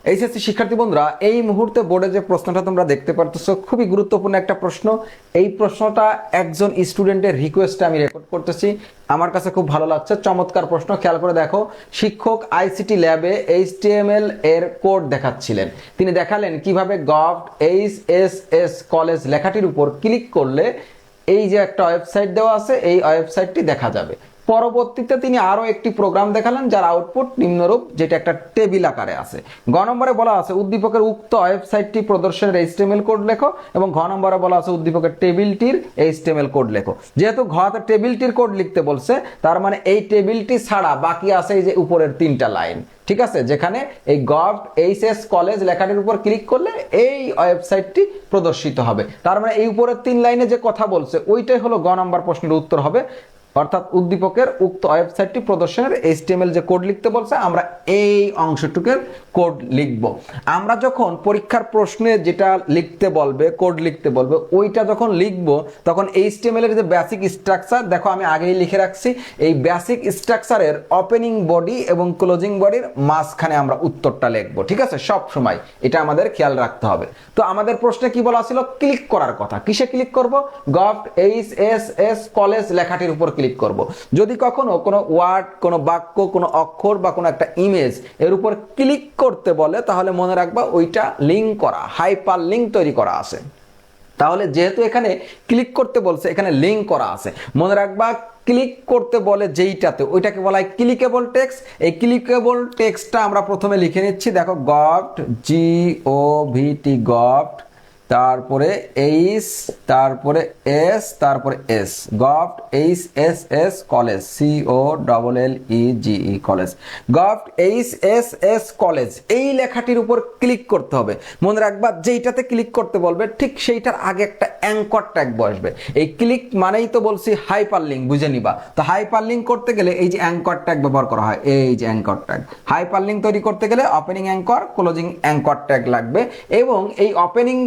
HSC শিক্ষার্থী বন্ধুরা, এই মুহূর্তে বোর্ডে যে প্রশ্নটা তোমরা দেখতে পারতেছো খুবই গুরুত্বপূর্ণ একটা প্রশ্ন। এই প্রশ্নটা একজন স্টুডেন্টের রিকোয়েস্টে আমি রেকর্ড করতেছি, আমার কাছে খুব ভালো লাগছে। চমৎকার প্রশ্ন, খেয়াল করে দেখো। শিক্ষক আইসিটি ল্যাবে এইচটিএমএল এর কোড দেখাচ্ছিলেন। তিনি দেখালেন কিভাবে গভ.এইচএসএস কলেজ লেখাটির উপর ক্লিক করলে এই যে একটা ওয়েবসাইট দেওয়া আছে, এই ওয়েবসাইটটি দেখা যাবে। পরবর্তীতে তিনি আরো একটি প্রোগ্রাম দেখালেন যার আউটপুট নিম্নরূপ, যেটা একটা টেবিল আকারে আছে। গ নম্বরে বলা আছে উদ্দীপকের উক্ত ওয়েবসাইটটি প্রদর্শনের এইচটিএমএল কোড লেখো, এবং ঘ নম্বরে বলা আছে উদ্দীপকের টেবিলটির এইচটিএমএল কোড লেখো। যেহেতু ঘতে টেবিলটির কোড লিখতে বলছে, তার মানে এই টেবিলটি ছাড়া বাকি আছে এই যে উপরের তিনটা লাইন, ঠিক আছে, যেখানে এই গভ.এইচএস কলেজ লেখাটির উপর ক্লিক করলে এই ওয়েবসাইটটি প্রদর্শিত হবে। তার মানে এই উপরের তিন লাইনে যে কথা বলছে ওইটাই হলো গ নম্বর প্রশ্নের উত্তর হবে। অর্থাৎ উদ্দীপকের উক্ত ওয়েবসাইটটি প্রদর্শনের এইচটিএমএল যে কোড লিখতে বলছে, আমরা এই অংশটুকুর কোড লিখব। আমরা যখন পরীক্ষার প্রশ্নে যেটা লিখতে বলবে, কোড লিখতে বলবে, ওইটা যখন লিখব তখন এইচটিএমএল এর যে বেসিক স্ট্রাকচার, দেখো আমি আগেই লিখে রাখছি, এই বেসিক স্ট্রাকচারের ওপেনিং বডি এবং ক্লোজিং বডির মাঝখানে আমরা উত্তরটা লিখব, ঠিক আছে? সব সময় এটা আমাদের খেয়াল রাখতে হবে। তো আমাদের প্রশ্নে কি বলা ছিল? ক্লিক করার কথা। কিসে ক্লিক করব? গভ.এইচএসএস কলেজ লেখাটির উপর ক্লিক করব। যদি কখনো কোনো ওয়ার্ড, কোনো বাক্য, কোনো অক্ষর বা কোনো একটা ইমেজ এর উপর ক্লিক করতে বলে, তাহলে মনে রাখবা ওইটা লিঙ্ক করা, হাইপার লিঙ্ক তৈরি করা আছে। তাহলে যেহেতু এখানে ক্লিক করতে বলছে, এখানে লিঙ্ক করা আছে, মনে রাখবা ক্লিক করতে বলে যেইটাতে, ওইটাকে বলা হয় ক্লিকেবল টেক্সট। এই ক্লিকেবল টেক্সটটা আমরা প্রথমে লিখে নিচ্ছি। দেখো গভট, গভট, তারপরে এইচ, তারপরে এস, তারপরে S, gov HSS college, COLLEGE college, gov HSS college. এই লেখাটির উপর ক্লিক করতে হবে। মনে রাখবা যেইটাতে ক্লিক করতে বলবে ঠিক সেইটার আগে একটা অ্যাঙ্কর ট্যাগ বসবে। এই ক্লিক মানেই তো বলছি হাইপার লিঙ্ক, বুঝে নিবা। তো হাইপার লিঙ্ক করতে গেলে এই যে অ্যাঙ্কর ট্যাগ ব্যবহার করা হয়, এই যে অ্যাঙ্কর ট্যাগ। হাইপার লিঙ্ক তৈরি করতে গেলে opening anchor, closing anchor tag লাগবে, এবং এই ওপেনিং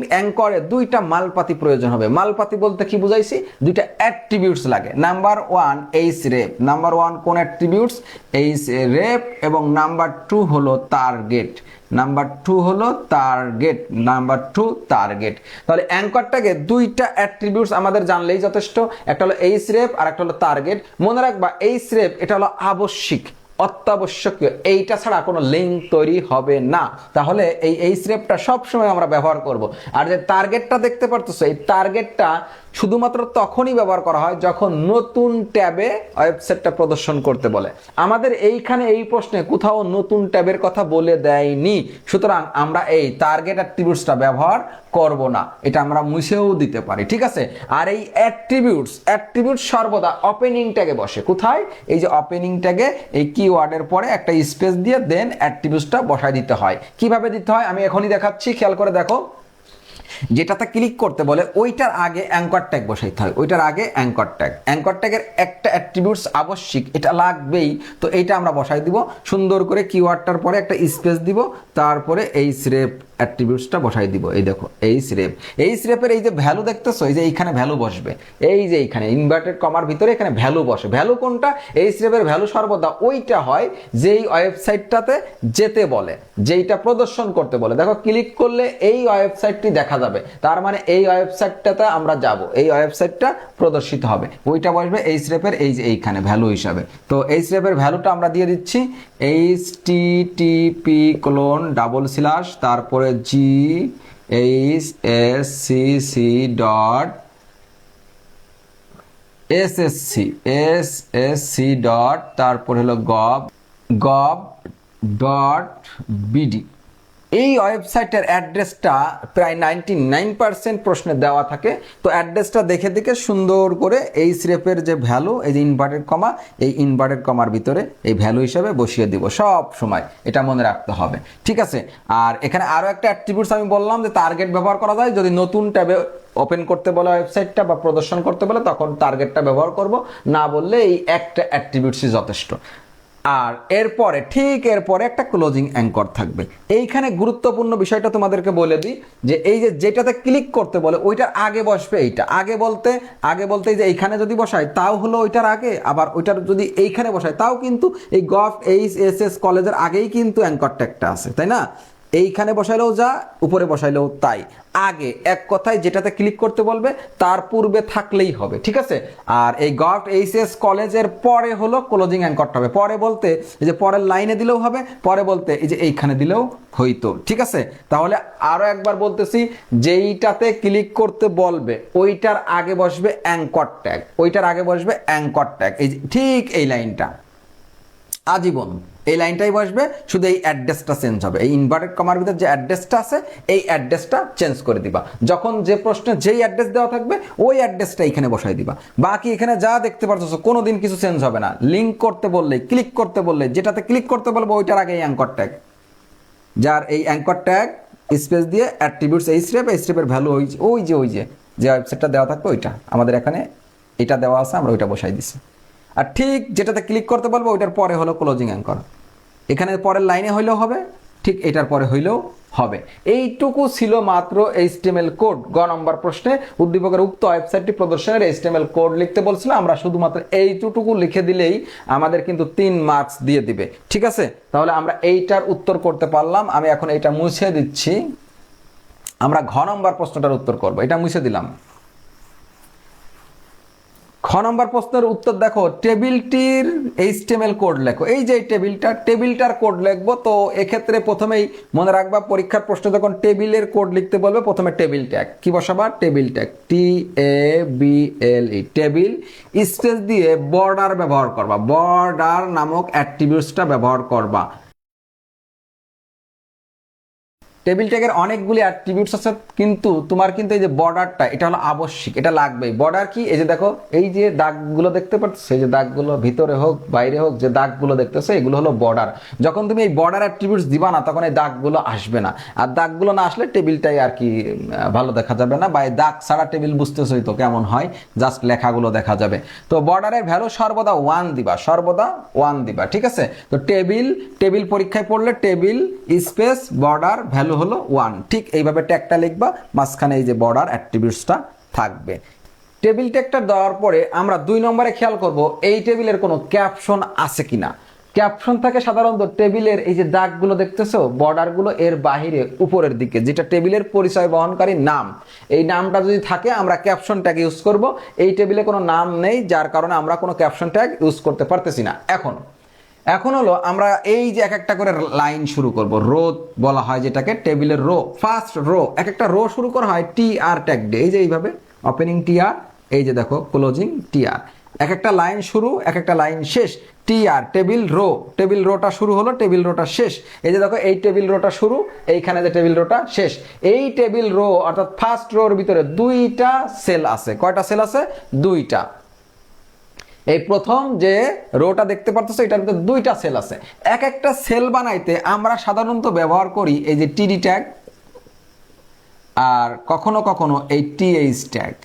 করে দুইটা মালপাতি প্রয়োজন হবে। মালপাতি বলতে কি বুঝাইছি? দুইটা অ্যাট্রিবিউটস লাগে। Number 1 H rape. নাম্বার 1 কোন অ্যাট্রিবিউটস? H rape. এবং নাম্বার 2 হলো টার্গেট। নাম্বার 2 হলো টার্গেট। Number 2 target. তাহলে অ্যাঙ্করটাকে দুইটা অ্যাট্রিবিউটস আমাদের জানলেই যথেষ্ট। একটা হলো এইচ রেপ আর একটা হলো টার্গেট। মনে রাখবা এইচ রেপ এটা হলো আবশ্যিক, অত্যাবশ্যকীয়, এইটা ছাড়া কোনো লিঙ্ক তৈরি হবে না। তাহলে এই এইচরেপটা সবসময় আমরা ব্যবহার করব। আর যে টার্গেটটা দেখতে পারতেছো, এই টার্গেটটা শুধুমাত্র তখনই ব্যবহার করা হয় যখন নতুন ট্যাবে ওয়েবসাইটটা প্রদর্শন করতে বলে। আমাদের এইখানে এই প্রশ্নে কোথাও নতুন ট্যাবের কথা বলে দেয়নি, সুতরাং আমরা এই টার্গেট অ্যাট্রিবিউটসটা ব্যবহার করব না, এটা আমরা মুছেও দিতে পারি, ঠিক আছে? আর এই অ্যাট্রিবিউটস সর্বদা ওপেনিং ট্যাগে বসে। কোথায়? এই যে ওপেনিং ট্যাগে এই কিওয়ার্ডের পরে একটা স্পেস দিয়ে দেন অ্যাট্রিবিউটসটা বসায় দিতে হয়। কিভাবে দিতে হয় আমি এখনই দেখাচ্ছি, খেয়াল করে দেখো। যেটাতে ক্লিক করতে বলে ওইটার আগে অ্যাঙ্কর ট্যাগ বসাইতে হয়, ওইটার আগে অ্যাঙ্কর ট্যাগ। অ্যাঙ্কর ট্যাগের একটা অ্যাট্রিবিউটস আবশ্যিক, এটা লাগবেই। তো এইটা আমরা বসাই দিব সুন্দর করে, কিওয়ার্ডটার পরে একটা স্পেস দিব, তারপরে এইচ রেপ অ্যাট্রিবিউটসটা বসাই দিব। এই দেখো এইচ রেপ। এইচ রেপের এই যে ভ্যালু দেখতেছো, এই যে এইখানে ভ্যালু বসবে, এই যে এইখানে ইনভার্টেড কমার ভিতরে এখানে ভ্যালু বসে। ভ্যালু কোনটা? এইচ রেপের ভ্যালু সর্বদা ওইটা হয় যেই ওয়েবসাইটটাতে যেতে বলে, যেইটা প্রদর্শন করতে বলে। দেখো ক্লিক করলে এই ওয়েবসাইটটি দেখা যাবে, তার মানে এই ওয়েবসাইটটাতে আমরা যাব, এই ওয়েবসাইটটা প্রদর্শিত হবে, ওইটা বসবে এইচ রেপের এই যে এইখানে ভ্যালু হিসাবে। তো এইচ রেপের ভ্যালুটা আমরা দিয়ে দিচ্ছি http:// তারপরে ghsc ডট তারপর হলো gov.bd। এই ওয়েবসাইটের অ্যাড্রেসটা প্রায় 99% প্রশ্নে দেওয়া থাকে। তো অ্যাড্রেসটা দেখে দেখে সুন্দর করে এই স্রেপের যে ভ্যালু, এই যে ইনভার্টেড কমা, এই ইনভার্টেড কমার ভিতরে এই ভ্যালু হিসাবে বসিয়ে দিব সব সময়, এটা মনে রাখতে হবে, ঠিক আছে? আর এখানে আরো একটা অ্যাট্রিবিউটস আমি বললাম যে টার্গেট ব্যবহার করা যায়। যদি নতুন ট্যাবে ওপেন করতে বলে ওয়েবসাইটটা বা প্রদর্শন করতে বলে, তখন টার্গেটটা ব্যবহার করব, না বললে এই একটা অ্যাট্রিবিউটসই যথেষ্ট। আর এরপরে ঠিক এরপরে একটা ক্লোজিং অ্যাঙ্কর থাকবে। এইখানে গুরুত্বপূর্ণ বিষয়টা তোমাদেরকে বলে দিই, যে এই যে যেটাতে ক্লিক করতে বলে ওইটার আগে বসবে এইটা। আগে বলতে এই যে এইখানে যদি বসাই তাও হলো ওইটার আগে, আবার ওইটার যদি এইখানে বসাই তাও কিন্তু এই গভ.এইচএসএস কলেজের আগেই কিন্তু অ্যাঙ্কর ট্যাগটা আছে, তাই না? এইখানে বসাইলেও যা, উপরে বসাইলেও তাই। আগে এক কথায় যেটাতে ক্লিক করতে বলবে তার পূর্বে থাকলেই হবে, ঠিক আছে। আর এই গভট এইচএস কলেজের পরে হলো ক্লোজিং অ্যাঙ্করটা হবে। পরে বলতে এই যে পরের লাইনে দিলেও হবে, পরে বলতে এই যে এইখানে দিলেও হইতো, ঠিক আছে। তাহলে আরো একবার বলতেছি, যেইটাতে ক্লিক করতে বলবে ওইটার আগে বসবে অ্যাঙ্কর ট্যাগ, ওইটার আগে বসবে অ্যাঙ্কর ট্যাগ, এই ঠিক এই লাইনটা আজীবন এই লাইনটাই বসবে, শুধু এই অ্যাড্রেসটা চেঞ্জ হবে। এই ইনভার্টেড কমার ভিতরে যে অ্যাড্রেসটা আছে এই অ্যাড্রেসটা চেঞ্জ করে দিবা। যখন যে প্রশ্নে যেই অ্যাড্রেস দেওয়া থাকবে ওই অ্যাড্রেসটা এখানে বসাই দিবা। বাকি এখানে যা দেখতে পারছো কোনোদিন কিছু চেঞ্জ হবে না। লিঙ্ক করতে বললে, ক্লিক করতে বললে, যেটাতে ক্লিক করতে বলবো ওইটার আগে এই অ্যাঙ্কর ট্যাগ, যার এই অ্যাঙ্কর ট্যাগ স্পেস দিয়ে অ্যাট্রিবিউটস এই স্টেপের ভ্যালু ওই যে যে ওয়েবসাইটটা দেওয়া থাকবে ওইটা আমাদের এখানে এটা দেওয়া আছে, আমরা ওইটা বসাই দিছি। আর ঠিক যেটাতে ক্লিক করতে বলবো ওইটার পরে হলো ক্লোজিং অ্যাঙ্কর, এখানে পরের লাইনে হইলেও হবে, ঠিক এটার পরে হইলেও হবে। এইটুকু ছিল মাত্র এইচটিএমএল কোড। গ নম্বর প্রশ্নে উদ্দীপকের উক্ত ওয়েবসাইটটি প্রদর্শনের এইচটিএমএল কোড লিখতে বলছিল, আমরা শুধুমাত্র এইটুকু লিখে দিলেই আমাদের কিন্তু 3 মার্কস দিয়ে দিবে, ঠিক আছে। তাহলে আমরা এইটার উত্তর করতে পারলাম। আমি এখন এইটা মুছে দিচ্ছি, আমরা ঘ নম্বর প্রশ্নটার উত্তর করব। এটা মুছে দিলাম। খ নম্বর প্রশ্নের উত্তর দেখো, টেবিলটির এইচটিএমএল কোড লেখো। এই যে টেবিলটার কোড লিখবো, তো এক্ষেত্রে প্রথমেই মনে রাখবা পরীক্ষার প্রশ্ন যখন টেবিলের কোড লিখতে বলবে প্রথমে টেবিল ট্যাগ কি বসাবা, table tag TABLE, table space দিয়ে বর্ডার ব্যবহার করবা, বর্ডার নামক অ্যাট্রিবিউটসটা ব্যবহার করবা। টেবিল ট্যাগের অনেকগুলি অ্যাট্রিবিউটস আছে, কিন্তু তোমার কিন্তু এই যে বর্ডারটা এটা হলো আবশ্যিক, এটা লাগবেই। বর্ডার কি, এই যে দেখো এই যে দাগগুলো দেখতে পাচ্ছ, এই যে দাগগুলো ভিতরে হোক বাইরে হোক যে দাগগুলো দেখতেছো এগুলো হলো বর্ডার। যখন তুমি এই বর্ডার অ্যাট্রিবিউটস দিবা না তখন এই দাগগুলো আসবে না, আর দাগগুলো না আসলে টেবিলটাই আর কি ভালো দেখা যাবে না, বা এই দাগ ছাড়া টেবিল বুঝতেছই তো কেমন হয়, জাস্ট লেখাগুলো দেখা যাবে। তো বর্ডারের ভ্যালু সর্বদা 1 দিবা, সর্বদা 1 দিবা, ঠিক আছে। তো টেবিল পরীক্ষায় পড়লে টেবিল স্পেস বর্ডার ভ্যালু হলো 1, ঠিক এইভাবে ট্যাগটা লিখবা, মাঝখানে এই যে বর্ডার অ্যাট্রিবিউটসটা থাকবে। টেবিল ট্যাগটা দেওয়ার পরে আমরা 2 নম্বরে খেয়াল করব এই টেবিলের কোনো ক্যাপশন আছে কিনা। ক্যাপশন থাকে সাধারণত টেবিলের এই যে দাগগুলো দেখতেছো বর্ডারগুলো এর বাহিরে উপরের দিকে, যেটা টেবিলের পরিচয় বহনকারী নাম, এই নামটা যদি থাকে আমরা ক্যাপশন ট্যাগ ইউজ করব। এই টেবিলে কোনো নাম নেই, যার কারণে আমরা কোনো ক্যাপশন ট্যাগ ইউজ করতে পারতেছি না। এখন হলো আমরা এই যে এক একটা করে লাইন শুরু করব, রো বলা হয় যেটাকে, টেবিলের রো, ফার্স্ট রো, এক একটা রো শুরু করা হয় TR ট্যাগ দিয়ে, এই যে এইভাবে ওপেনিং TR, এই যে দেখো ক্লোজিং TR, এক একটা লাইন শুরু এক একটা লাইন শেষ, TR টেবিল রোটা শুরু হলো, টেবিল রোটা শেষ, এই যে দেখো এই টেবিল রোটা শুরু, এইখানে যে টেবিল রোটা শেষ। এই টেবিল রো অর্থাৎ ফার্স্ট রোর ভিতরে 2টা সেল আছে। কয়টা সেল আছে? 2টা। এই প্রথম যে রোটা দেখতে পারতেছো এটার ভিতরে 2টা সেল আছে। এক একটা সেল বানাইতে আমরা সাধারণত ব্যবহার করি এই যে TD ট্যাগ, আর কখনো কখনো এই TH ট্যাগ।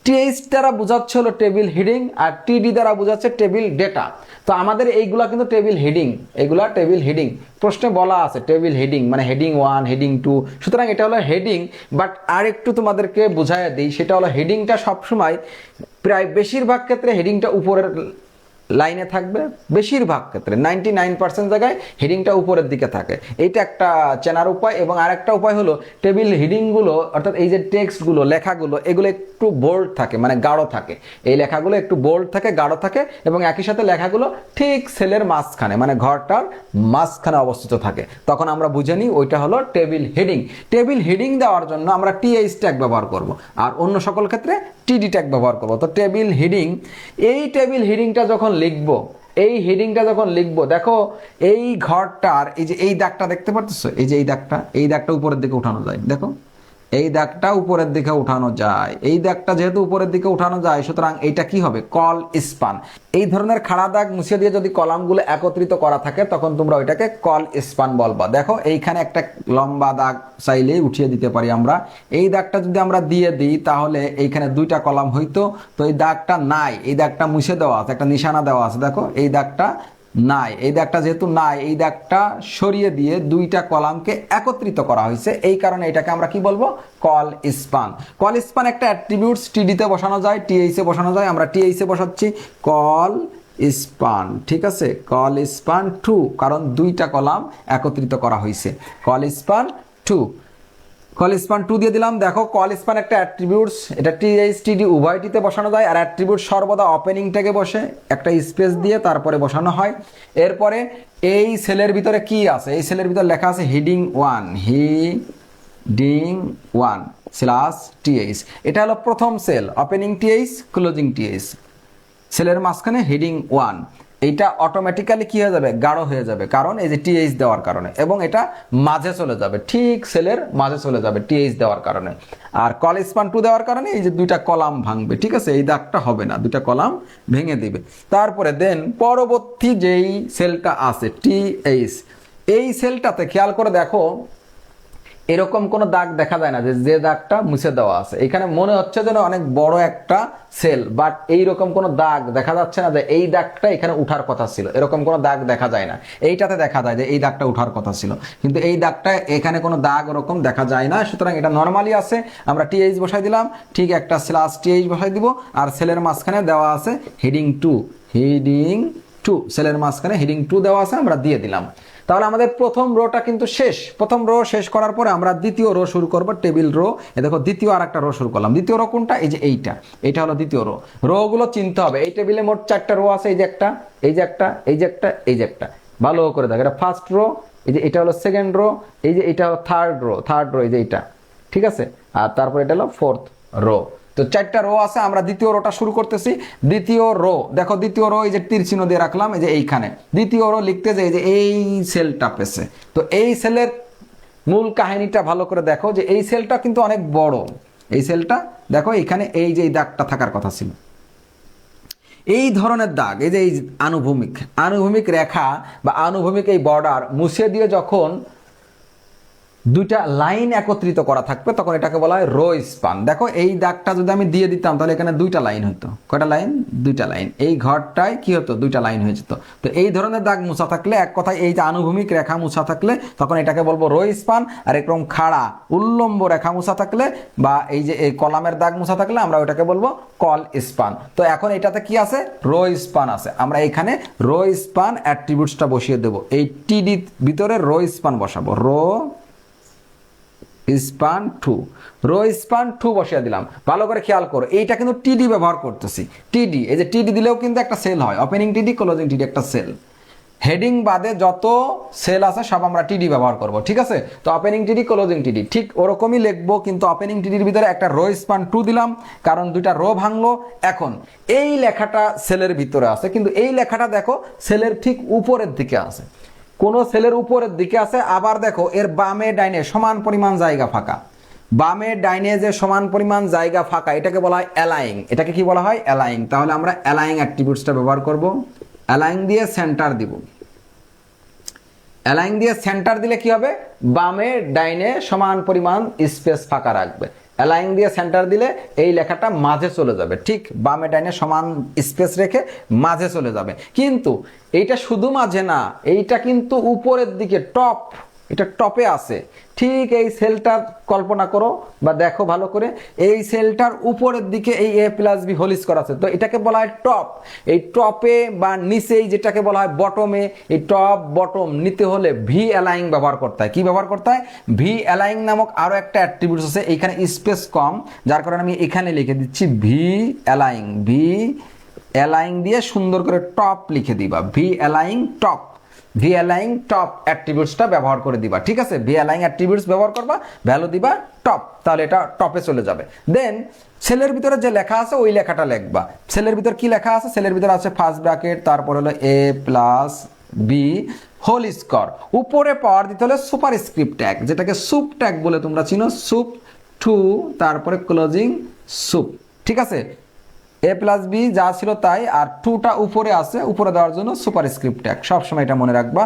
TH দ্বারা বোঝাচ্ছে হলো টেবিল হেডিং, আর TD দ্বারা বোঝাচ্ছে টেবিল ডেটা। তো আমাদের এইগুলা কিন্তু টেবিল হেডিং, এগুলা টেবিল হেডিং। প্রশ্নে বলা আছে টেবিল হেডিং মানে হেডিং 1, হেডিং 2, সুতরাং এটা হলো হেডিং। বাট আর একটু তোমাদেরকে বুঝাইয়া দিই, সেটা হলো হেডিংটা সবসময় প্রায় বেশিরভাগ ক্ষেত্রে হেডিংটা উপরের লাইনে থাকবে, বেশিরভাগ ক্ষেত্রে 99% জায়গায় হেডিংটা উপরের দিকে থাকে। এইটা একটা চেনার উপায়। এবং আরেকটা উপায় হলো টেবিল হেডিংগুলো অর্থাৎ এই যে টেক্সটগুলো লেখাগুলো এগুলো একটু বোল্ড থাকে, মানে গাঢ় থাকে। এই লেখাগুলো একটু বোল্ড থাকে, গাঢ় থাকে, এবং একই সাথে লেখাগুলো ঠিক সেলের মাঝখানে মানে ঘরটার মাঝখানে অবস্থিত থাকে। তখন আমরা বুঝে নিই ওইটা হলো টেবিল হেডিং। টেবিল হেডিং দেওয়ার জন্য আমরা TH ট্যাগ ব্যবহার করব, আর অন্য সকল ক্ষেত্রে TD ট্যাগ ব্যবহার করব। তো টেবিল হেডিং, এই টেবিল হেডিংটা যখন লিখবো, এই হেডিংটা যখন লিখবো, দেখো এই ঘরটার এই যে এই দাগটা দেখতে পাচ্ছ, এই যে এই দাগটা উপরের দিকে উঠানো যায়, দেখো এই দাগটা উপরের দিকে উঠানো যায়। এই দাগটা যেহেতু উপরের দিকে উঠানো যায়, সুতরাং এইটা কি হবে? Call span. এই ধরনের খাড়া দাগ মুছিয়ে দিয়ে যদি কলামগুলো একত্রিত করা থাকে তখন তোমরা ওইটাকে কল স্পান বলবা। দেখো এইখানে একটা লম্বা দাগ চাইলে উঠিয়ে দিতে পারি আমরা। এই দাগটা যদি আমরা দিয়ে দিই তাহলে এইখানে 2টা কলাম হইতো, তো এই দাগটা নাই, এই দাগটা মুছে দেওয়া আছে, একটা নিশানা দেওয়া আছে, দেখো এই দাগটা নাই। এই দাগটা যেহেতু নাই, এই দাগটা সরিয়ে দিয়ে 2টা কলামকে একত্রিত করা হয়েছে, এই কারণে এটাকে আমরা কি বলবো? Call span. কল স্পান একটা অ্যাট্রিবিউটস TD তে বসানো যায়, TH এ বসানো যায়। আমরা TH এ বসাচ্ছি কল স্পান, ঠিক আছে, কল স্পান টু, কারণ দুইটা কলাম একত্রিত করা হয়েছে, col span two, col span two দিয়ে দিলাম। দেখো কল স্পান একটা অ্যাট্রিবিউটস, এটা টিএইচ টিডি উভয়টিতে বসানো যায়, আর অ্যাট্রিবিউট সর্বদা ওপেনিং ট্যাগে বসে একটা স্পেস দিয়ে তারপরে বসানো হয়। এরপরে এই সেলের ভিতরে কি আছে, এই সেলের ভিতরে লেখা আছে হেডিং 1, হেডিং 1 স্ল্যাশ টিএইচ, এটা হলো প্রথম cell, opening TH closing TH, সেলের মাঝখানে হেডিং 1, এইটা অটোমেটিক্যালি কি হয়ে যাবে, গাঢ় হয়ে যাবে, কারণ এই যে টিএইচ দেওয়ার কারণে, এবং এটা মাঝে চলে যাবে, ঠিক সেলের মাঝে চলে যাবে টিএইচ দেওয়ার কারণে। আর কল স্পান টু দেওয়ার কারণে এই যে দুইটা কলাম ভাঙবে, ঠিক আছে, এই দাগটা হবে না, দুইটা কলাম ভেঙে দিবে। তারপরে দেন পরবর্তী যেই সেলটা আছে টিএইচ, এই সেলটাতে খেয়াল করে দেখো এরকম কোনো দাগ দেখা যায় না, যে দাগটা মুছে দেওয়া আছে, এখানে মনে হচ্ছে যেন অনেক বড় একটা সেল, বাট এইরকম কোনো দাগ দেখা যাচ্ছে না যে এই দাগটা এখানে উঠার কথা ছিল, এরকম কোনো দাগ দেখা যায় না। এইটাতে দেখা যায় যে এই দাগটা উঠার কথা ছিল, কিন্তু এই দাগটা এখানে কোনো দাগ ওরকম দেখা যায় না, সুতরাং এটা নর্মালি আছে। আমরা টিএইচ বসাই দিলাম, ঠিক একটা স্ল্যাশ টিএইচ বসাই দিব, আর সেলের মাঝখানে দেওয়া আছে হেডিং 2, হেডিং 2, সেলের মাঝখানে হেডিং 2 দেওয়া আছে, আমরা দিয়ে দিলাম। তাহলে আমাদের প্রথম রোটা কিন্তু শেষ। প্রথম রো শেষ করার পরে আমরা দ্বিতীয় রো শুরু করব, টেবিল রো। এ দেখো দ্বিতীয় আর একটা রো শুরু করলাম। দ্বিতীয় রো কোনটা, এই যে এইটা হলো দ্বিতীয় রো। রো গুলো চিনতে হবে। এই টেবিলে মোট 4টা রো আছে, এই যে একটা, এই যে একটা, এই যে একটা, এই যে একটা, ভালো করে দেখো, এটা ফার্স্ট রো, এই যে এটা হলো সেকেন্ড রো, এই যে এটা হলো থার্ড রো, এই যে এটা, ঠিক আছে, আর তারপর এটা হলো ফোর্থ রো। তো 4টা রো আছে, আমরা দ্বিতীয় রোটা শুরু করতেছি। দ্বিতীয় রো দেখো, দ্বিতীয় রো এই যে তীর চিহ্ন দিয়ে রাখলাম, এই যে এইখানে দ্বিতীয় রো লিখতে যাই যে এই সেলটা পেছে। তো এই সেলের মূল কাহিনীটা ভালো করে দেখো, যে এই সেলটা কিন্তু অনেক বড়। এই সেলটা দেখো এখানে এই যে দাগটা থাকার কথা ছিল, এই ধরনের দাগ, এই যে এই আনুভূমিক রেখা বা আনুভূমিক এই বর্ডার মুছে দিয়ে যখন দুইটা লাইন একত্রিত করা থাকবে তখন এটাকে বলা হয় রো স্পান। দেখো এই দাগটা যদি আমি দিয়ে দিতাম তাহলে এখানে দুইটা লাইন হতো। কয়টা লাইন? দুইটা লাইন। এই ঘরটায় কি হতো? দুইটা লাইন হয়ে যেত। তো এই ধরনের দাগ মুছা থাকলে, এক কথায় এই যে আনুভূমিক রেখা মুছা থাকলে তখন এটাকে বলবো রো স্পান। আর এরকম খাড়া উল্লম্ব রেখা মুছা থাকলে বা এই যে এই কলামের দাগ মুছা থাকলে আমরা ওটাকে বলবো কল স্পান। তো এখন এটাতে কি আছে? রো স্পান আছে। আমরা এখানে রো স্পান অ্যাট্রিবিউটসটা বসিয়ে দেবো। এই টিডি ভিতরে রো স্পান বসাবো, রো স্পান 2, রো স্পান 2 বসিয়ে দিলাম। ভালো করে খেয়াল করো, এইটা কিন্তু টিডি ব্যবহার করতেছি। টিডি, এই যে টিডি দিলেও কিন্তু একটা সেল হয়, ওপেনিং টিডি ক্লোজিং টিডি একটা সেল। হেডিং বাদে যত সেল আছে সব আমরা টিডি ব্যবহার করব, ঠিক আছে? তো ওপেনিং টিডি ক্লোজিং টিডি ঠিক ওরকমই লিখবো, কিন্তু ওপেনিং টিডির ভিতরে একটা রো স্পান 2 দিলাম, কারণ দুইটা রো ভাঙলো। এখন এই লেখাটা সেলের ভিতরে আছে, কিন্তু এই লেখাটা দেখো সেলের ঠিক উপরের দিকে আছে, কোন সেলের উপরের দিকে আছে। আবার দেখো এর বামে ডাইনে সমান পরিমাণ জায়গা ফাঁকা, বামে ডাইনে যে সমান পরিমাণ জায়গা ফাঁকা এটাকে বলা হয় অ্যালাইং। এটাকে কি বলা হয়? অ্যালাইং। তাহলে আমরা অ্যালাইং অ্যাট্রিবিউটসটা ব্যবহার করব। অ্যালাইং দিয়ে সেন্টার দিব। অ্যালাইং দিয়ে সেন্টার দিলে কি হবে? বামে ডাইনে সমান পরিমাণ স্পেস ফাঁকা রাখবে। অ্যালাইং দিয়ে সেন্টার দিলে এই লেখাটা মাঝে চলে যাবে, ঠিক বামে ডাইনে সমান স্পেস রেখে মাঝে চলে যাবে। কিন্তু এইটা শুধু মাঝে না, এইটা কিন্তু উপরের দিকে টপ, এটা টপে আছে। ঠিক এই সেলটার কল্পনা করো বা দেখো ভালো করে, এই সেলটার উপরের দিকে এই A plus B whole square আছে, তো এটাকে বলা হয় টপ। এই টপে বা নিচেই যেটাকে বলা হয় বটমে, এই টপ বটম নিতে হলে ভি অ্যালাইং ব্যবহার করতে হয়। কি ব্যবহার করতে হয়? ভি অ্যালাইং নামক আরো একটা অ্যাট্রিবিউটস আছে, এইখানে স্পেস কম, যার কারণে আমি এখানে লিখে দিচ্ছি ভি অ্যালাইং। ভি অ্যালাইং দিয়ে সুন্দর করে টপ লিখে দিবা, ভি অ্যালাইং টপ। ভি অ্যালাইং টপ অ্যাট্রিবিউটসটা ব্যবহার করে দিবা, ঠিক আছে? ভি অ্যালাইং অ্যাট্রিবিউটস ব্যবহার করবা, ভ্যালু দিবা টপ, তাহলে এটা টপে চলে যাবে। দেন সেলের ভিতরে যে লেখা আছে ওই লেখাটা লিখবা। সেলের ভিতর কি লেখা আছে? সেলের ভিতরে আছে ফার্স্ট ব্র্যাকেট, তারপর হলো এ প্লাস বি হোল স্কোয়ার। উপরে পাওয়ার দিতে হলে সুপার স্ক্রিপ্ট ট্যাগ, যেটাকে সুপ ট্যাগ বলে তোমরা চিনো, সুপ 2, তারপরে ক্লোজিং সুপ, ঠিক আছে? এ প্লাস বি যা ছিল তাই, আর 2টা উপরে আছে, উপরে দেওয়ার জন্য সুপার স্ক্রিপ্ট ট্যাগ, সবসময় এটা মনে রাখবা।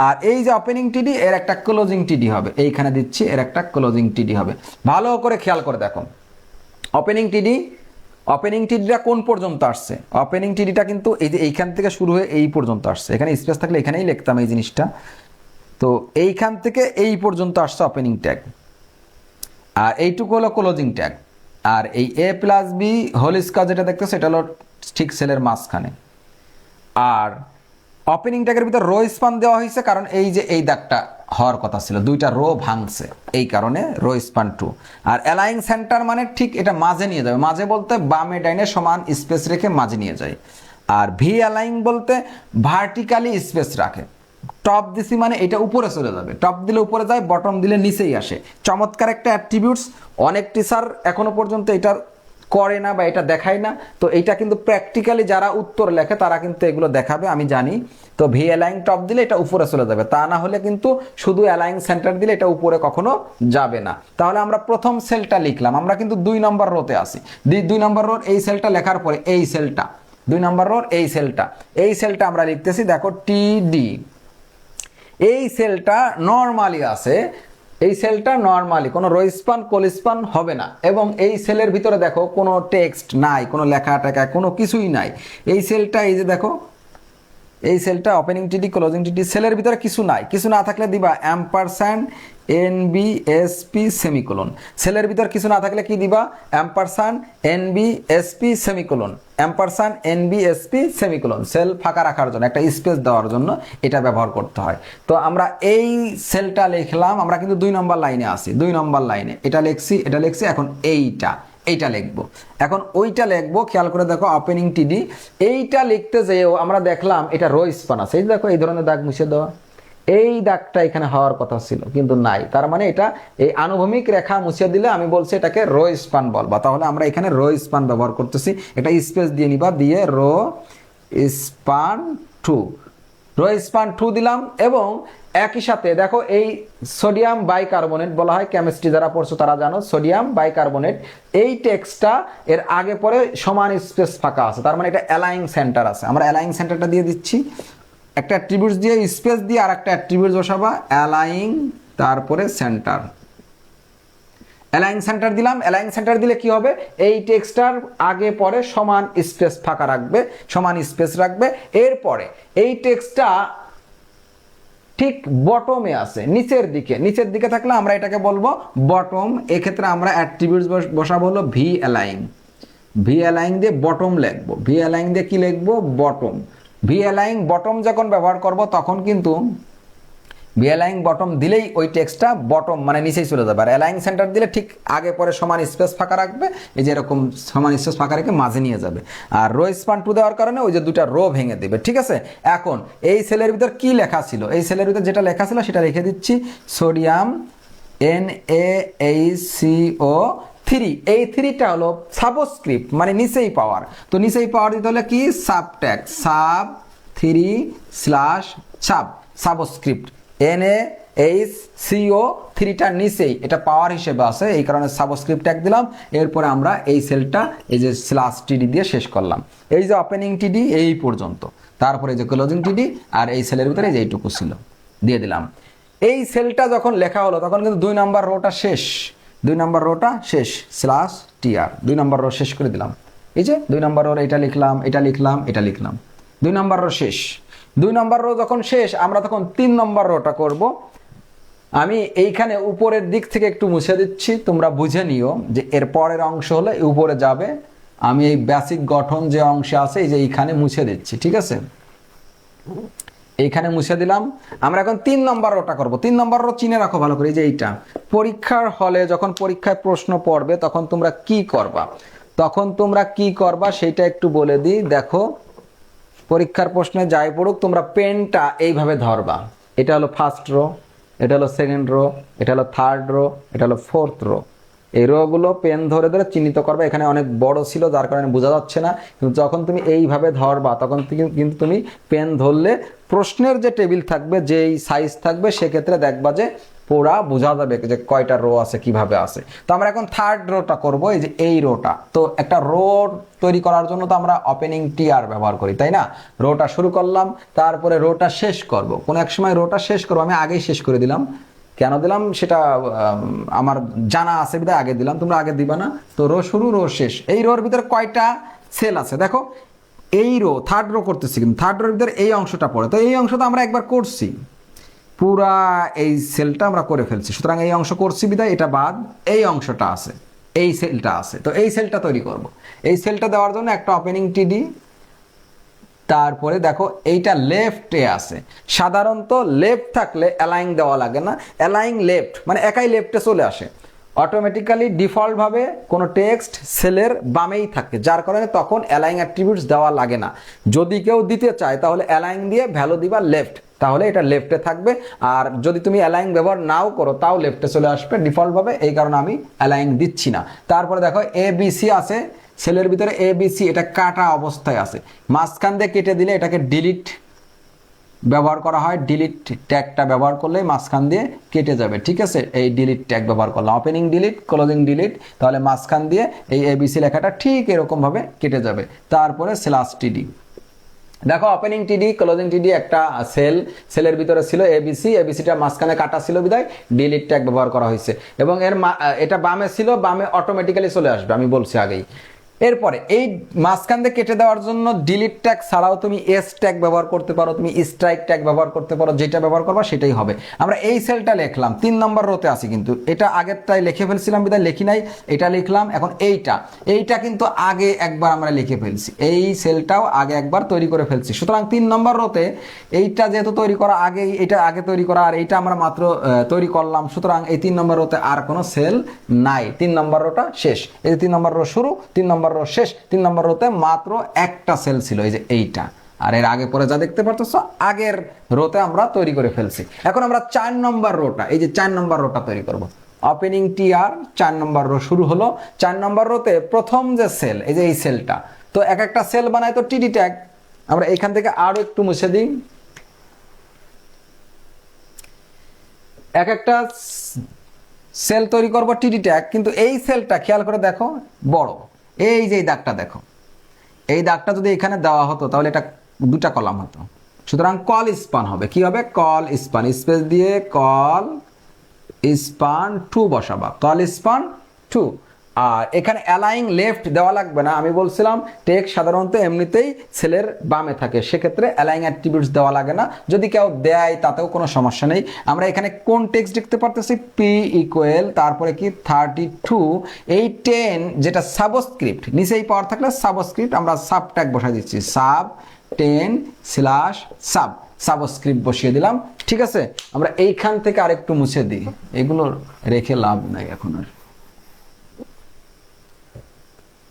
আর এই যে ওপেনিং টিডি এর একটা ক্লোজিং টিডি হবে, এইখানে দিচ্ছি এর একটা ক্লোজিং টিডি হবে। ভালো করে খেয়াল করে দেখো, ওপেনিং টিডিটা কোন পর্যন্ত আসছে? ওপেনিং টিডিটা কিন্তু এই যে এইখান থেকে শুরু হয়ে এই পর্যন্ত আসছে। এখানে স্পেস থাকলে এখানেই লিখতাম এই জিনিসটা। তো এইখান থেকে এই পর্যন্ত আসছে ওপেনিং ট্যাগ, আর এইটুকু হলো ক্লোজিং ট্যাগ। আর এই A plus B whole square যেটা দেখতেছো এটা হলো ঠিক সেলের মাঝখানে। আর ওপেনিং ট্যাগের ভিতর রো স্পান দেওয়া হয়েছে, কারণ এই যে এই দাগটা হওয়ার কথা ছিল, দুইটা রো ভাঙছে, এই কারণে রো স্পান 2। আর অ্যালাইং সেন্টার মানে ঠিক এটা মাঝে নিয়ে যাবে, মাঝে বলতে বামে ডাইনে সমান স্পেস রেখে মাঝে নিয়ে যায়। আর ভি অ্যালাইং বলতে ভার্টিক্যালি স্পেস রাখে। টপ দিছি মানে এটা উপরে চলে যাবে, টপ দিলে উপরে যায়, বটম দিলে নিচেই আসে। চমৎকার একটা অ্যাট্রিবিউটস, অনেক টিচার এখনো পর্যন্ত এটার করে না বা এটা দেখায় না। তো এটা কিন্তু প্র্যাকটিক্যালি যারা উত্তর লেখে তারা কিন্তু এগুলো দেখাবে, আমি জানি। তো ভি অ্যালাইং টপ দিলে এটা উপরে চলে যাবে, তা না হলে কিন্তু শুধু অ্যালাইং সেন্টার দিলে এটা উপরে কখনো যাবে না। তাহলে আমরা প্রথম সেলটা লিখলাম, আমরা কিন্তু 2 নম্বর রোতে আছি। 2 নম্বর রোর এই সেলটা লেখার পরে এই সেলটা, 2 নম্বর রোর এই সেলটা আমরা লিখতেছি, দেখো টিডি। এই সেলটা নর্মালি আছে, এই সেলটা নর্মালি কোনো রো স্পান কোল স্পান হবে না, এবং এই সেলের ভিতরে দেখো কোনো টেক্সট নাই, কোনো লেখা টেখা কোনো কিছুই নাই। এই সেলটা, এই যে দেখো এই সেলটা ওপেনিং টিডি ক্লোজিং টিডি, সেলের ভিতরে কিছু নাই। কিছু না থাকলে দিবা অ্যাম্পারস্যান্ড এনবিএসপি সেমিকোলন। সেলের ভিতর কিছু না থাকলে কি দিবা? Ampersand NBSP semicolon, ampersand NBSP semicolon. Cell ফাঁকা রাখার জন্য, একটা স্পেস দেওয়ার জন্য এটা ব্যবহার করতে হয়। তো আমরা এই সেলটা লিখলাম, আমরা কিন্তু 2 নম্বর লাইনে আছি, 2 নম্বর লাইনে এটা লিখছি, এখন এইটা লিখবো, এখন ওইটা লিখবো। খেয়াল করে দেখো ওপেনিং টিডি, এইটা লিখতে যেও আমরা দেখলাম এটা রো স্পান আছে। এই দেখো এই ধরনের দাগ মুছে দেওয়া, এই দাগটা এখানে হওয়ার কথা ছিল কিন্তু নাই, তার মানে এটা এই আনুভূমিক রেখা মুছে দিলে আমি বলছি এটাকে রো স্পান বলবা। তাহলে আমরা এখানে রো স্পান ব্যবহার করতেছি, এটা স্পেস দিয়ে নিবা, দিয়ে রো স্পান 2, রো স্পান 2 দিলাম। এবং একই সাথে দেখো এই সোডিয়াম বাইকার্বনেট বলা হয়, কেমিস্ট্রি যারা পড়ছো তারা জানো, সোডিয়াম বাইকার্বনেট, এই টেক্সটটা এর আগে পরে সমান স্পেস ফাঁকা আছে, তার মানে এটা অ্যালাইং সেন্টার আছে। আমরা অ্যালাইং সেন্টারটা দিয়ে দিচ্ছি, একটা অ্যাট্রিবিউটস দিয়ে স্পেস দিয়ে আর একটা অ্যাট্রিবিউটস বসাবা, অ্যালাইং তারপরে সেন্টার, অ্যালাইং সেন্টার দিলাম। অ্যালাইং সেন্টার দিলে কি হবে? এই টেক্সটার আগে পরে সমান স্পেস ফাঁকা রাখবে, সমান স্পেস রাখবে। এরপরে এই টেক্সটটা ঠিক বটমে আছে, নিচের দিকে থাকলে আমরা এটাকে বলবো বটম। এক্ষেত্রে আমরা অ্যাট্রিবিউটস বসাবো হলো ভি অ্যালাইং, ভি অ্যালাইং দিয়ে বটম লিখবো, ভি অ্যালাইং দিয়ে কি লিখবো? বটম। ভি অ্যালাইং বটম যখন ব্যবহার করব তখন কিন্তু ভি অ্যালাইং বটম দিলেই ওই টেক্সটটা বটম মানে নিচেই চলে যাবে। আর অ্যালাইং সেন্টার দিলে ঠিক আগে পরে সমান স্পেস ফাঁকা রাখবে, এই যে এরকম সমান স্পেস ফাঁকা রেখে মাঝে নিয়ে যাবে। আর রো স্পান 2 দেওয়ার কারণে ওই যে দুটা রো ভেঙে দেবে, ঠিক আছে? এখন এই সেলের ভিতর কি লেখা ছিল? এই সেলের ভিতর যেটা লেখা ছিল সেটা রেখে দিচ্ছি, সোডিয়াম NaHCO3। এই 3টা হলো সাবস্ক্রিপ্ট মানে নিচেই পাওয়ার। তো নিচেই পাওয়ার দিতে হলে কি? সাবট্যাগ, সাব 3 সাব, সাবস্ক্রিপ্ট NaHCO3টা নিচেই এটা পাওয়ার হিসেবে আছে, এই কারণে সাবস্ক্রিপ্ট ট্যাগ দিলাম। এরপরে আমরা এই সেলটা এই যে /TD দিয়ে শেষ করলাম। এই যে ওপেনিং টিডি এই পর্যন্ত, তারপরে এই যে ক্লোজিং টিডি, আর এই সেলের ভিতরে যে এইটুকু ছিল দিয়ে দিলাম। এই সেলটা যখন লেখা হলো তখন কিন্তু 2 নম্বর রোটা শেষ, 2 নম্বর রোটা শেষ, /TR 2 নম্বর রো শেষ করে দিলাম। এই যে 2 নম্বর রোর এটা লিখলাম, 2 নম্বর রো শেষ। 2 নম্বর রো যখন শেষ, আমরা তখন 3 নম্বর রোটা করব। আমি এইখানে উপরের দিক থেকে একটু মুছে দিচ্ছি, তোমরা বুঝে নিও যে এর পরের অংশ হলে উপরে যাবে। আমি এই বেসিক গঠন যে অংশে আছে এই যে এইখানে মুছে দিচ্ছি, ঠিক আছে? এইখানে মুছে দিলাম। আমরা এখন 3 নম্বর রোটা করব। 3 নম্বর রো চিনে রাখো ভালো করে, এই যে এইটা পরীক্ষার হলে যখন পরীক্ষায় প্রশ্ন পড়বে তখন তোমরা কি করবা সেইটা একটু বলে দিই। দেখো পরীক্ষার প্রশ্নে যাই পড়ুক, তোমরা পেনটা এইভাবে ধরবা। এটা হলো ফার্স্ট রো, এটা হলো সেকেন্ড রো, এটা হলো থার্ড রো, এটা হলো ফোর্থ রো। এই রোগুলো পেন ধরে ধরে চিহ্নিত করবে। এখানে অনেক বড় ছিল যার কারণে বোঝা যাচ্ছে না, কিন্তু যখন তুমি এইভাবে ধরবা তখন কিন্তু তুমি পেন ধরলে প্রশ্নের যে টেবিল থাকবে, যেই সাইজ থাকবে, সেক্ষেত্রে দেখবা যে পুরা বোঝা যাবে যে কয়টা রো আছে, কিভাবে আছে। তো আমরা এখন থার্ড রোটা করব, এই যে এই রোটা। তো একটা রো তৈরি করার জন্য তো আমরা ওপেনিং TR ব্যবহার করি, তাই না? রোটা শুরু করলাম, তারপরে রোটা শেষ করব। কোন এক সময় রোটা শেষ করবো, আমি আগেই শেষ করে দিলাম। কেন দিলাম সেটা আমার জানা আছে বিধায় আগে দিলাম, তোমরা আগে দিবা না। তো রো শুরু, রো শেষ। এই রোর ভিতরে কয়টা সেল আছে দেখো, এই রো থার্ড রো করতেছি, কিন্তু থার্ড রোর ভিতরে এই অংশটা পড়ে। তো এই অংশটা আমরা একবার করছি, পুরা এই সেলটা আমরা করে ফেলছি, সুতরাং এই অংশ করছি বিধায় এটা বাদ, এই অংশটা আছে, এই সেলটা আছে। তো এই সেলটা তৈরি করব। এই সেলটা দেওয়ার জন্য একটা ওপেনিং TD, তারপরে দেখো এইটা লেফটে আছে, সাধারণত লেফট থাকলে অ্যালাইন দেওয়া লাগে না, অ্যালাইন লেফট মানে একাই লেফটে চলে আসে, অটোমেটিক্যালি ডিফল্টভাবে কোনো টেক্সট সেলের বামেই থাকে, যার কারণে তখন অ্যালাইন অ্যাট্রিবিউটস দেওয়া লাগে না। যদি কেউ দিতে চায় তাহলে অ্যালাইন দিয়ে ভ্যালু দিবা লেফট, তাহলে এটা লেফটে থাকবে। আর যদি তুমি অ্যালাইন ব্যবহার নাও করো তাও লেফটে চলে আসবে ডিফল্টভাবে, এই কারণে আমি অ্যালাইন দিচ্ছি না। তারপরে দেখো ABC আছে, সেলের ভিতরে ABC, এটা কাটা অবস্থায় আছে, মাঝখান দিয়ে কেটে দিলে এটাকে ডিলিট ব্যবহার করা হয়, ডিলিট ট্যাগটা ব্যবহার করলে মাঝখান দিয়ে কেটে যাবে, ঠিক আছে। এই ডিলিট ট্যাগ ব্যবহার করলাম, ওপেনিং ডিলিট ক্লোজিং ডিলিট, তাহলে মাঝখান দিয়ে এই ABC লেখাটা ঠিক এরকম ভাবে কেটে যাবে। তারপরে /TD, দেখো ওপেনিং TD ক্লোজিং TD একটা সেলের ভিতরে ছিল ABCটা মাঝখানে কাটা ছিল বিধায় ডিলিট ট্যাগ ব্যবহার করা হয়েছে, এবং এটা বামে ছিল, বামে অটোমেটিক্যালি চলে আসবে, আমি বলছি আগেই। এরপরে এই মাঝখান দিয়ে কেটে দেওয়ার জন্য ডিলিট ট্যাগ ছাড়াও তুমি S ট্যাগ ব্যবহার করতে পারো, তুমি স্ট্রাইক ট্যাগ ব্যবহার করতে পারো, যেটা ব্যবহার করবা সেটাই হবে। আমরা এই সেলটা লিখলাম 3 নম্বর রোতে আছি, কিন্তু এটা আগেরটাই লিখে ফেলছিলাম বিধায় লিখি নাই, এটা লিখলাম। এখন এইটা কিন্তু আগে একবার আমরা লিখে ফেলছি, এই সেলটাও আগে একবার তৈরি করে ফেলছি, সুতরাং 3 নম্বর রোতে এইটা যেহেতু তৈরি করা আগে, এটা আগে তৈরি করা, আর এইটা আমরা মাত্র তৈরি করলাম, সুতরাং এই 3 নম্বর রোতে আর কোনো সেল নাই, 3 নম্বর রোটা শেষ। এই 3 নম্বর রো শুরু, 3 নম্বর রো শেষ, 3 নম্বর রোতে মাত্র একটা সেল ছিল, এই যে এইটা, আর এর আগে পরে যা দেখতে পারতেছ আগের রোতে আমরা তৈরি করে ফেলছি। এখন আমরা 4 নম্বর রোটা, এই যে 4 নম্বর রোটা তৈরি করব। ওপেনিং TR 4 নম্বর রো শুরু হলো, 4 নম্বর রোতে প্রথম যে সেল, এই যে এই সেলটা, তো এক একটা সেল বানায় তো TD ট্যাগ, আমরা এখান থেকে আরো একটু মুছে দিই, এক একটা সেল তৈরি করব TD ট্যাগ, কিন্তু এই সেলটা খেয়াল করে দেখো বড়, এই যে দাগটা দেখো, এই দাগটা যদি এখানে দেওয়া হতো তাহলে এটা 2টা কলাম হতো, সুতরাং কল স্পান হবে, কি হবে কল স্পান, স্পেস দিয়ে কল স্পান 2 বসাবা, কল স্পান 2। আর এখানে অ্যালাইন লেফট দেওয়া লাগবে না, আমি বলছিলাম টেক্সট সাধারণত এমনিতেই সেলের বামে থাকে, সেক্ষেত্রে অ্যালাইন অ্যাট্রিবিউটস দেওয়া লাগে না, যদি কেউ দেয় তাতেও কোনো সমস্যা নেই। আমরা এখানে কোন টেক্সট দেখতে পারতেছি, P ইকুয়াল তারপরে কি 32, এই 10 যেটা সাবস্ক্রিপ্ট, নিচেই পাওয়ার থাকলে সাবস্ক্রিপ্ট, আমরা সাব ট্যাগ বসাই দিচ্ছি, সাব 10/sub সাবস্ক্রিপ্ট বসিয়ে দিলাম, ঠিক আছে। আমরা এইখান থেকে আরেকটু মুছে দিই, এগুলো রেখে লাভ নাই এখন আর।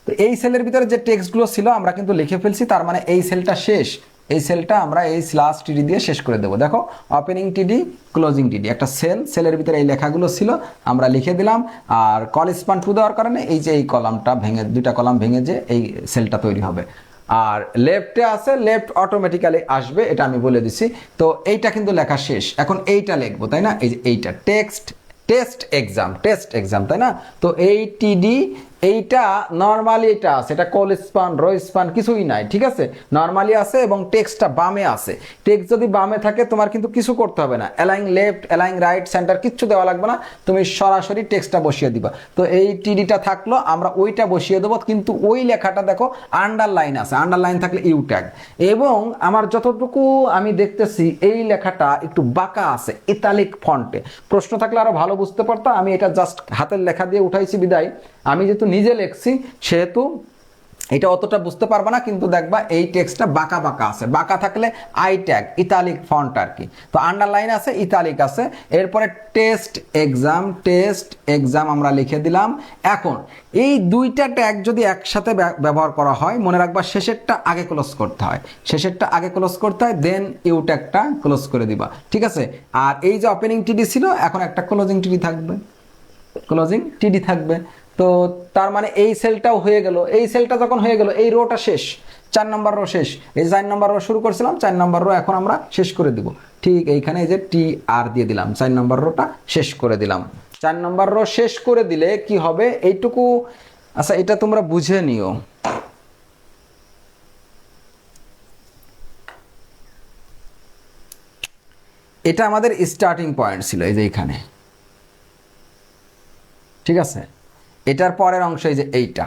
তো এই সেলের ভিতরে যে টেক্সটগুলো ছিল আমরা কিন্তু লিখে ফেলছি, তার মানে এই সেলটা শেষ, এই সেলটা আমরা এই /TD দিয়ে শেষ করে দেবো। দেখো ওপেনিং TD ক্লোজিং TD, একটা সেলের ভিতরে এই লেখাগুলো ছিল আমরা লিখে দিলাম, আর কল স্পান 2 দেওয়ার কারণে এই যে এই কলামটা ভেঙে, 2টা কলাম ভেঙে যে এই সেলটা তৈরি হবে। আর লেফটে আছে, লেফট অটোমেটিক্যালি আসবে, এটা আমি বলে দিছি। তো এইটা কিন্তু লেখা শেষ, এখন এইটা লিখবো, তাই না, এই যে এইটা টেস্ট এক্সাম, তাই না। তো এই TD এইটা নরমালি এটা আছে, এটা কল স্পান রো স্পান কিছুই নাই, ঠিক আছে, নরমালি আছে, এবং টেক্সটটা বামে আছে। টেক্সট যদি বামে থাকে তোমার কিন্তু কিছু করতে হবে না, align left align right centre কিচ্ছু দেওয়া লাগবে না, তুমি সরাসরি টেক্সটটা বসিয়ে দিবা। তো এই TDটা থাকলো, আমরা ওইটা বসিয়ে দেবো, কিন্তু ওই লেখাটা দেখো আন্ডারলাইন আছে, আন্ডারলাইন থাকলে ইউ ট্যাগ, এবং আমার যতটুকু আমি দেখতেছি এই লেখাটা একটু বাঁকা আছে ইতালিক ফন্টে, প্রশ্ন থাকলে আরো ভালো বুঝতে পারতাম, আমি এটা জাস্ট হাতের লেখা দিয়ে উঠাইছি বিদায়, আমি যেহেতু নিজে লেখছি সেহেতু এটা অতটা বুঝতে পারবা না, কিন্তু দেখবা এই টেক্সটটা বাঁকা বাঁকা আছে, বাঁকা থাকলে আই ট্যাগ ইতালিক ফন্ট আর কি, তো আন্ডারলাইন আছে ইতালিক আছে। এরপরে টেস্ট এক্সাম আমরা লিখে দিলাম। এখন এই 2টা ট্যাগ যদি একসাথে ব্যবহার করা হয়, মনে রাখবা শেষেরটা আগে ক্লোজ করতে হয়, দেন ইউ ট্যাগটা ক্লোজ করে দিবা, ঠিক আছে। আর এই যে ওপেনিং TD ছিল, এখন একটা ক্লোজিং TD থাকবে, তো তার মানে এই সেলটাও হয়ে গেল, এই সেলটা যখন হয়ে গেল এই রোটা শেষ, 4 নম্বর রো শেষ, এই 4 নম্বর রো শুরু করছিলাম, 4 নম্বর রো এখন আমরা শেষ করে দিব, ঠিক এইখানে এই যে TR দিয়ে দিলাম, 4 নম্বর রোটা শেষ করে দিলাম। 4 নম্বর রো শেষ করে দিলে কি হবে এইটুকু, আচ্ছা এটা তোমরা বুঝে নিও, এটা আমাদের স্টার্টিং পয়েন্ট ছিল, এই যে এখানে, ঠিক আছে, এটার পরের অংশ এই যে এইটা।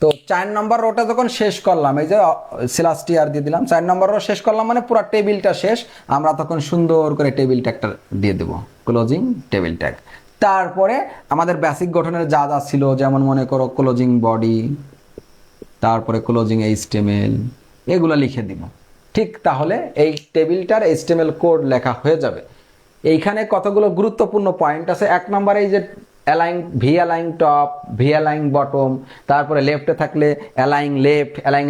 তো 4 নম্বর রোটা যখন শেষ করলাম, এই যে /TR দিয়ে দিলাম, 4 নম্বর রো শেষ করলাম মানে পুরো টেবিলটা শেষ, আমরা তখন সুন্দর করে টেবিল ট্যাগটা দিয়ে দেব, ক্লোজিং টেবিল ট্যাগ। তারপরে আমাদের বেসিক গঠনের যা যা ছিল, যেমন মনে করো ক্লোজিং বডি, তারপরে ক্লোজিং HTML, এগুলো লিখে দিব, ঠিক তাহলে এই টেবিলটার HTML কোড লেখা হয়ে যাবে। এইখানে কতগুলো গুরুত্বপূর্ণ পয়েন্ট আছে। এক নম্বরে এই যে align, V align top, V align bottom, তারপরে লেফটে থাকলে অ্যালাইন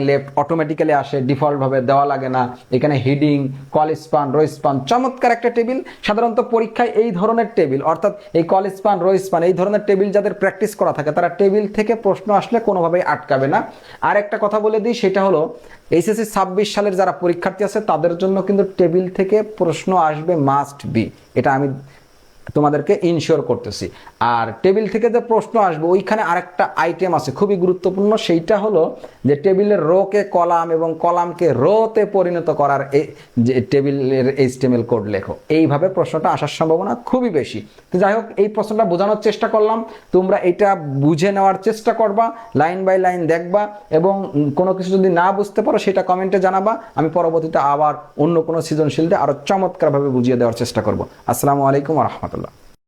লেফট অটোমেটিক্যালি আসে, ডিফল্ট ভাবে দেওয়া লাগে না। এখানে heading, col span, row span, চমৎকার একটা টেবিল। সাধারণত পরীক্ষায় এই ধরনের টেবিল, অর্থাৎ এই কল স্পান, রো স্পান, এই ধরনের টেবিল যাদের প্র্যাকটিস করা থাকে তারা টেবিল থেকে প্রশ্ন আসলে কোনোভাবেই আটকাবে না। আর একটা কথা বলে দিই, সেটা হলো এইচএসসি 26 সালের যারা পরীক্ষার্থী আছে তাদের জন্য কিন্তু টেবিল থেকে প্রশ্ন আসবে, মাস্ট বি, এটা আমি তোমাদেরকে ইনশিওর করতেছি। আর টেবিল থেকে যে প্রশ্ন আসবে ওইখানে আরেকটা আইটেম আছে খুবই গুরুত্বপূর্ণ, সেইটা হলো যে টেবিলের রোকে কলাম এবং কলামকে রোতে পরিণত করার যে টেবিলের HTML কোড লেখো। এইভাবে প্রশ্নটা আসার সম্ভাবনা খুবই বেশি। তো যাই হোক, এই প্রশ্নটা বোঝানোর চেষ্টা করলাম, তোমরা এটা বুঝে নেওয়ার চেষ্টা করবা, লাইন বাই লাইন দেখবা, এবং কোনো কিছু যদি না বুঝতে পারো সেটা কমেন্টে জানাবা। আমি পরবর্তীতে আবার অন্য কোনো সৃজনশীলটা আরো চমৎকারভাবে বুঝিয়ে দেওয়ার চেষ্টা করব। আসসালামু আলাইকুম ওয়া রাহমাতুল্লাহ।